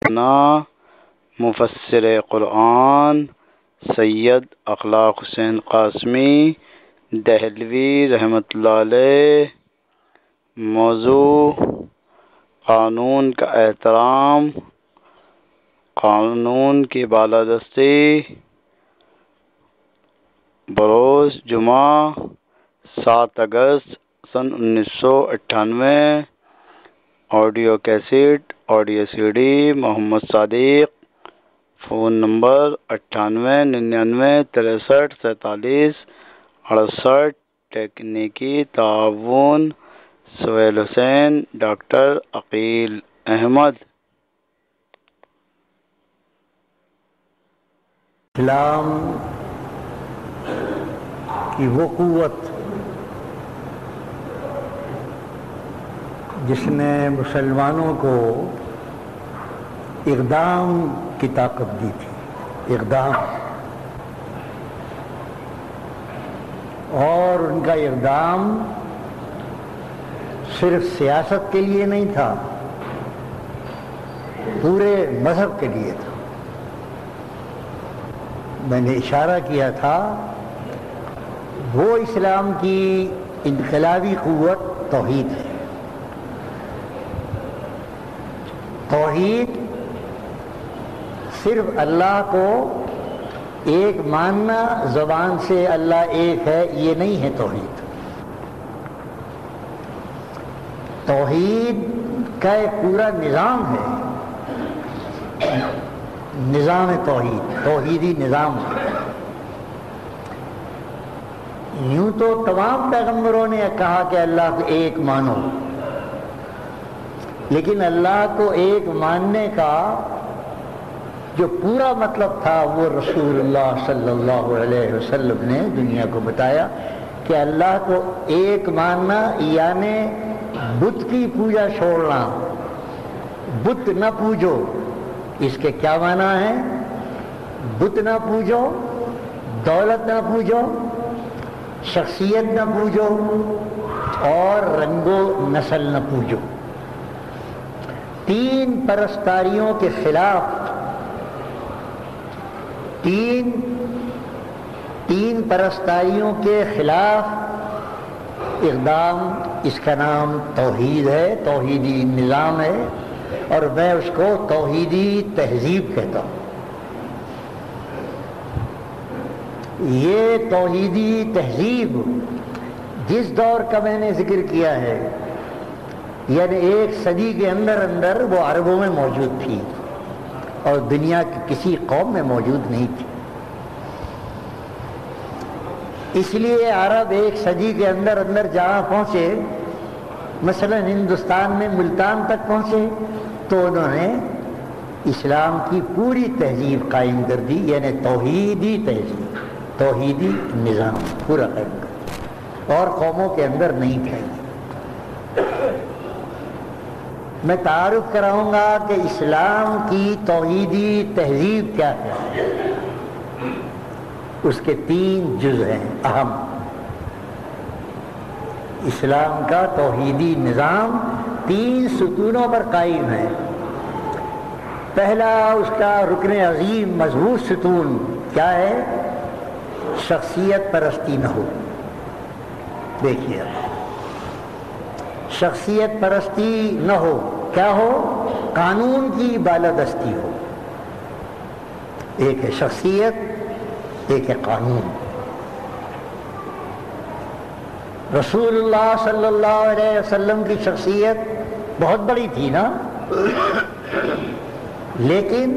نا مفسر قرآن سید اخلاق حسین قاسمی دہلوی رحمۃ اللہ علیہ۔ موضوع قانون کا احترام، قانون کی بالادستی، بروز جمعہ 7 اگست سن 1998۔ Audio cassette, audio C D Muhammad Sadiq, phone number 9899634768۔ تکنیکی تعاون سہیل حسین، ڈاکٹر عقیل احمد۔ اسلام کی وہ قوت جس نے مسلمانوں کو اقدام کی طاقت دی تھی، اقدام، اور ان کا اقدام صرف سیاست کے لیے نہیں تھا، پورے مذہب کے لیے تھا۔ میں نے اشارہ کیا تھا وہ اسلام کی انقلابی قوت توحید ہے۔ توحید صرف اللہ کو ایک ماننا، زبان سے اللہ ایک ہے، یہ نہیں ہے توحید۔ توحید کا ایک پورا نظام ہے، نظام توحید، توحیدی نظام ہے۔ یوں تو تمام پیغمبروں نے کہا کہ اللہ کو ایک مانو، لیکن اللہ کو ایک ماننے کا جو پورا مطلب تھا وہ رسول اللہ صلی اللہ علیہ وسلم نے دنیا کو بتایا کہ اللہ کو ایک ماننا یعنی بت کی پوجا چھوڑنا، بت نہ پوجو۔ اس کے کیا معنی ہے؟ بت نہ پوجو، دولت نہ پوجو، شخصیت نہ پوجو، اور رنگ و نسل نہ پوجو۔ تین پرستاریوں کے خلاف، تین پرستاریوں کے خلاف اقدام، اس کا نام توحید ہے، توحیدی نظام ہے، اور میں اس کو توحیدی تہذیب کہتا ہوں۔ یہ توحیدی تہذیب جس دور کا میں نے ذکر کیا ہے، یعنی 1 صدی کے اندر وہ عربوں میں موجود تھی اور دنیا کی کسی قوم میں موجود نہیں تھی۔ اس لیے عرب 1 صدی کے اندر جہاں پہنچے، مثلا ہندوستان میں ملتان تک پہنچے، تو انہوں نے اسلام کی پوری تہذیب قائم کر دی، یعنی توحیدی تہذیب، توحیدی نظام پورا قائم کر دیا، اور قوموں کے اندر نہیں تھا۔ میں تعارف کراؤں گا کہ اسلام کی توحیدی تہذیب کیا ہے۔ اس کے 3 جز ہیں اہم۔ اسلام کا توحیدی نظام 3 ستونوں پر قائم ہے۔ پہلا اس کا رکن عظیم مضبوط ستون کیا ہے؟ شخصیت پرستی نہ ہو۔ دیکھیے، شخصیت پرستی نہ ہو، کیا ہو؟ قانون کی بالادستی ہو۔ ایک ہے شخصیت، ایک ہے قانون۔ رسول اللہ صلی اللہ علیہ وسلم کی شخصیت بہت بڑی تھی نا، لیکن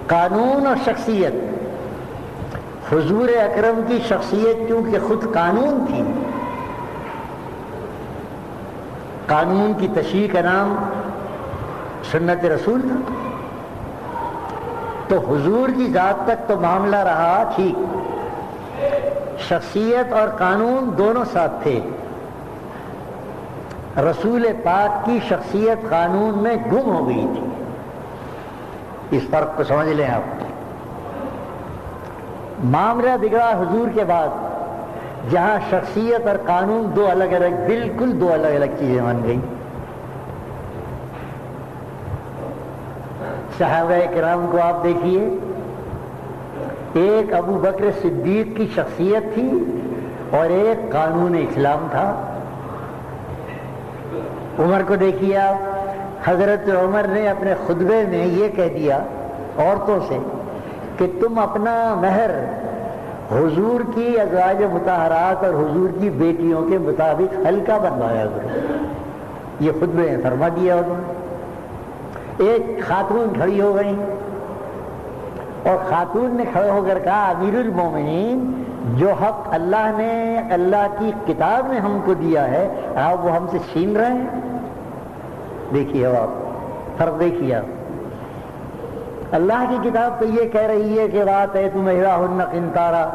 قانون اور شخصیت، حضور اکرم کی شخصیت کیونکہ خود قانون تھی، قانون کی تشریح کا نام سنت رسول تھا، تو حضور کی ذات تک تو معاملہ رہا ٹھیک، شخصیت اور قانون دونوں ساتھ تھے۔ رسول پاک کی شخصیت قانون میں گم ہو گئی تھی۔ اس فرق کو سمجھ لیں آپ۔ معاملہ بگڑا حضور کے بعد، جہاں شخصیت اور قانون بالکل دو الگ الگ چیزیں بن گئی۔ صحابہ کرام کو آپ دیکھیے، ایک ابو بکر صدیق کی شخصیت تھی اور ایک قانون اسلام تھا۔ عمر کو دیکھیے آپ، حضرت عمر نے اپنے خطبے میں یہ کہہ دیا عورتوں سے کہ تم اپنا مہر حضور کی ازواج مطہرات اور حضور کی بیٹیوں کے مطابق ہلکا بنوایا کرو، یہ خطبے میں فرما دیا انہوں نے۔ ایک خاتون کھڑی ہو گئی اور خاتون نے کھڑے ہو کر کہا امیر المومنین، جو حق اللہ نے اللہ کی کتاب میں ہم کو دیا ہے آپ وہ ہم سے چھین رہے ہیں۔ دیکھیے اب آپ فرق دیکھیے آپ، اللہ کی کتاب تو یہ کہہ رہی ہے کہ بات ہے تم احراہن قنطارا،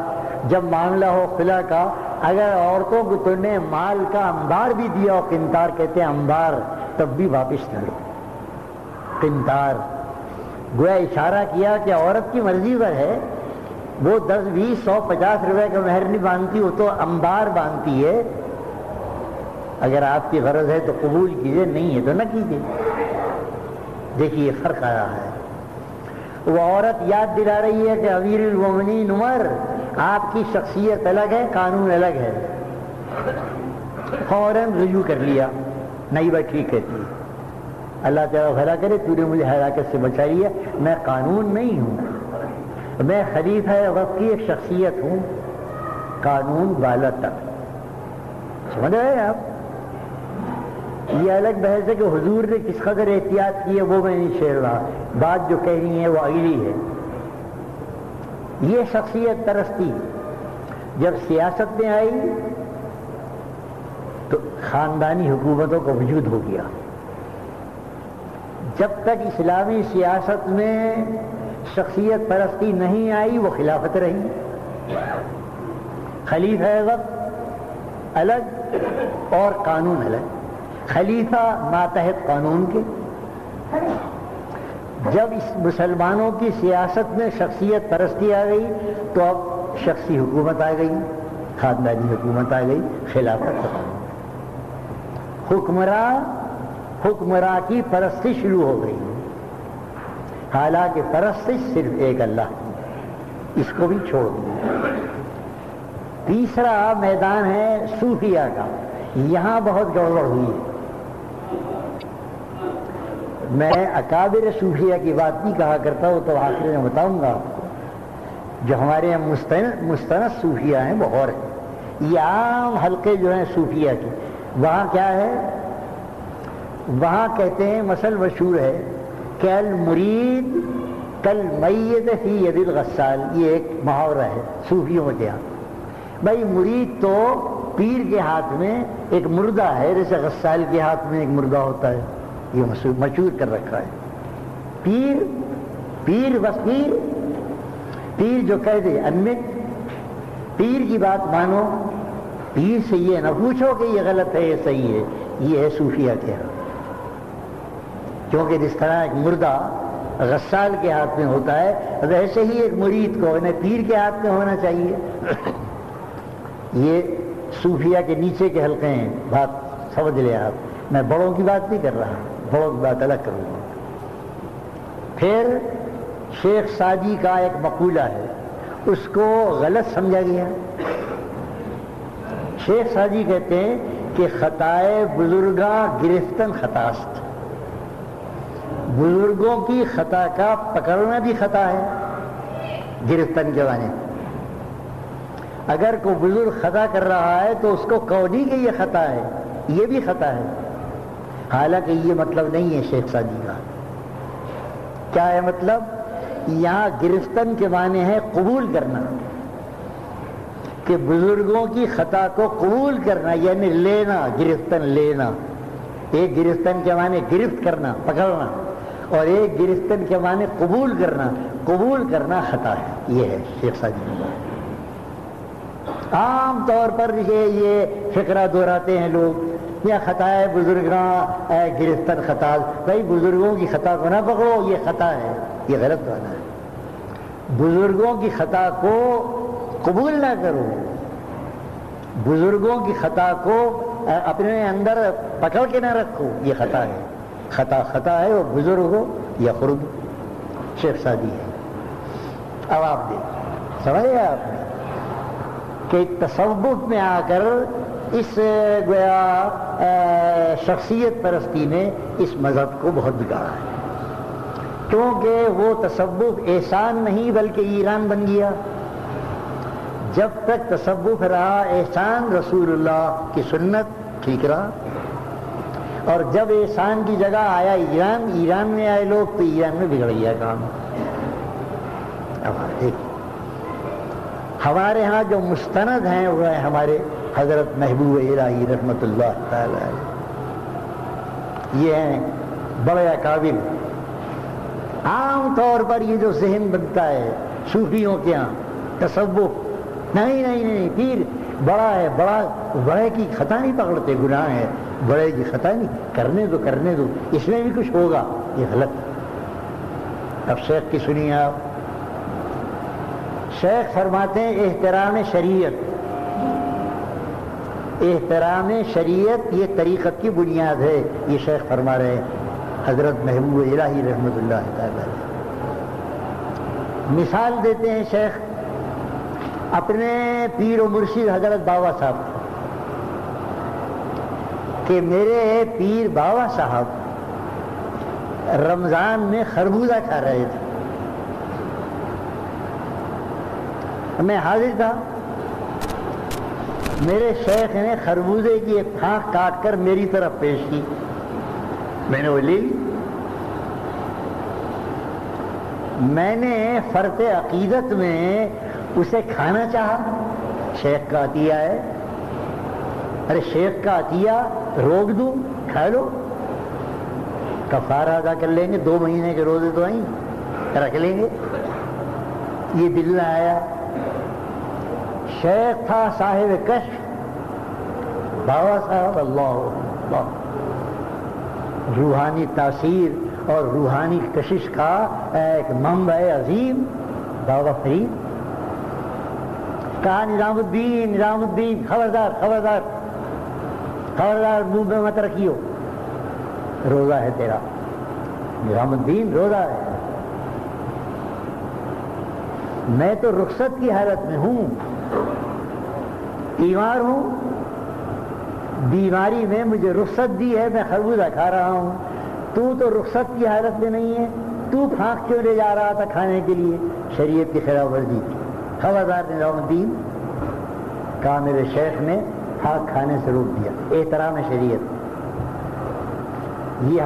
جب معاملہ ہو خلا کا، اگر عورتوں کو تم نے مال کا انبار بھی دیا ہو، قنطار کہتے ہیں انبار، تب بھی واپس نہ لو۔ قنطار گویا اشارہ کیا کہ عورت کی مرضی پر ہے، وہ 10 20 100 50 روپے کا مہر نہیں باندھتی، وہ تو انبار باندھتی ہے۔ اگر آپ کی غرض ہے تو قبول کیجیے، نہیں ہے تو نہ کیجیے۔ دیکھیے فرق آیا ہے۔ وہ عورت یاد دلا رہی ہے کہ امیر المومنین عمر، آپ کی شخصیت الگ ہے، قانون الگ ہے۔ فوراً رجوع کر لیا، نہیں بات ٹھیک کہتی ہے، اللہ تعالیٰ بھلا کرے، تو نے مجھے ہلاکت سے بچا لیا، میں قانون نہیں ہوں، میں خلیفہ وقت کی ایک شخصیت ہوں، قانون والا تک۔ سمجھ رہے ہیں آپ؟ یہ الگ بحث ہے کہ حضور نے کس قدر احتیاط کی ہے، وہ میں نہیں چھیڑ رہا، بات جو کہنی ہے وہ اگلی ہے۔ یہ شخصیت پرستی جب سیاست میں آئی تو خاندانی حکومتوں کا وجود ہو گیا۔ جب تک اسلامی سیاست میں شخصیت پرستی نہیں آئی وہ خلافت رہی، خلیفہ وقت الگ اور قانون الگ، خلیفہ ماتحت قانون کے۔ جب اس مسلمانوں کی سیاست میں شخصیت پرستی آ گئی تو اب شخصی حکومت آ گئی، خاندانی حکومت آ گئی، خلافت حکمراں کی پرستی شروع ہو گئی، حالانکہ پرستی صرف ایک اللہ کی، اس کو بھی چھوڑ دیا۔ تیسرا میدان ہے صوفیہ کا، یہاں بہت گڑبڑ ہوئی ہے۔ میں اکابر صوفیہ کی بات نہیں کہا کرتا ہوں، تو آخر میں بتاؤں گا آپ کو، جو ہمارے یہاں مستند صوفیہ ہیں وہ اور ہیں، یہ عام حلقے جو ہیں صوفیہ کی، وہاں کیا ہے، وہاں کہتے ہیں مثل مشہور ہے کہ المرید کل میت فی ید الغسال، یہ ایک محاورہ ہے صوفیوں کے یہاں۔ بھائی مرید تو پیر کے ہاتھ میں ایک مردہ ہے، جیسے غسال کے ہاتھ میں ایک مردہ ہوتا ہے، یہ مشہور کر رکھا ہے۔ پیر بس پیر جو کہہ دے انمت، پیر کی بات مانو، پیر سے یہ نہ پوچھو کہ یہ غلط ہے یہ صحیح ہے، یہ ہے صوفیہ کے ہاں۔ کیونکہ جس طرح ایک مردہ غسال کے ہاتھ میں ہوتا ہے، ویسے ہی ایک مرید کو پیر کے ہاتھ میں ہونا چاہیے۔ یہ صوفیہ کے نیچے کے حلقے ہیں، بات سمجھ لیں آپ، میں بڑوں کی بات نہیں کر رہا، بڑوں کی بات الگ کروں گا۔ پھر شیخ سعدی کا ایک مقولہ ہے، اس کو غلط سمجھا گیا۔ شیخ سعدی کہتے ہیں کہ خطائے بزرگاں گرفتن خطاست، بزرگوں کی خطا کا پکڑنا بھی خطا ہے، گرفتن کے معنی۔ اگر کوئی بزرگ خطا کر رہا ہے تو اس کو کہو کہ یہ خطا ہے، یہ بھی خطا ہے، حالانکہ یہ مطلب نہیں ہے شیخ سعدی کا۔ کیا ہے مطلب؟ یہاں گرفتن کے معنی ہے قبول کرنا، کہ بزرگوں کی خطا کو قبول کرنا، یعنی لینا، گرفتن لینا۔ ایک گرفتن کے معنی گرفت کرنا، پکڑنا، اور ایک گرفتن کے معنی قبول کرنا، قبول کرنا خطا ہے، یہ ہے شیخ سعدی کا۔ عام طور پر یہ فقرہ دہراتے ہیں لوگ، یا خطائے بزرگاں گرفتن خطا، بھائی بزرگوں کی خطا کو نہ پکڑو، یہ خطا ہے، یہ غلط معنی ہے۔ بزرگوں کی خطا کو قبول نہ کرو، بزرگوں کی خطا کو اپنے اندر پکڑ کے نہ رکھو، یہ خطا ہے۔ خطا ہے، وہ بزرگ ہو یا خرد، شیخ سعدی ہے. اب آپ دیکھ سمجھے آپ نے کہ تصوف میں آ کر اس گویا شخصیت پرستی نے اس مذہب کو بہت بگاڑا ہے، کیونکہ وہ تصوف احسان نہیں بلکہ ایران بن گیا. جب تک تصوف رہا احسان رسول اللہ کی سنت ٹھیک رہا، اور جب احسان کی جگہ آیا ایران، ایران میں آئے لوگ تو ایران میں بگڑ گیا کام. اب دیکھیں ہمارے ہاں جو مستند ہیں وہ ہیں ہمارے حضرت محبوب الہی رحمت اللہ تعالی علیہ. یہ ہیں بڑے اکابر. عام طور پر یہ جو ذہن بنتا ہے صوفیوں کے ہاں تصوف نہیں پیر بڑا ہے، بڑے کی خطا نہیں پکڑتے، گناہ ہے، بڑے کی خطا نہیں، کرنے دو اس میں بھی کچھ ہوگا. یہ غلط. اب شیخ کی سنیے آپ. شیخ فرماتے ہیں احترام شریعت یہ طریقت کی بنیاد ہے. یہ شیخ فرما رہے ہیں حضرت محبوب الہی رحمت اللہ تعالی. مثال دیتے ہیں شیخ اپنے پیر و مرشد حضرت بابا صاحب کہ میرے پیر بابا صاحب رمضان میں خربوزہ کھا رہے تھے. میں حاضر تھا، میرے شیخ نے خربوزے کی ایک پھانک کاٹ کر میری طرف پیش کی، میں نے وہ لے لی. میں نے فرط عقیدت میں اسے کھانا چاہا. شیخ کا عطیہ ہے، ارے شیخ کا عطیہ روک دوں، کھا لو، کفارہ ادا کر لیں گے، 2 مہینے کے روزے تو آئیں رکھ لیں گے. یہ دل نہ آیا. شیخ تھا صاحب کشف، بابا صاحب اللہ روحانی تاثیر اور روحانی کشش کا ایک منبع عظیم بابا فرید. کہا نظام الدین خبردار منہ میں مت رکھیو، روزہ ہے تیرا. نظام الدین روزہ ہے. میں تو رخصت کی حالت میں ہوں، بیمار ہوں، بیماری میں مجھے رخصت دی ہے، میں خربوزہ کھا رہا ہوں. تو رخصت کی حالت میں نہیں ہے، تو پھانک کیوں لے جا رہا تھا کھانے کے لیے؟ شریعت کی خلاف ورزی. خبردار نظام الدین. کہا میرے شیخ نے پھانک کھانے سے روک دیا. احترام شریعت. یہ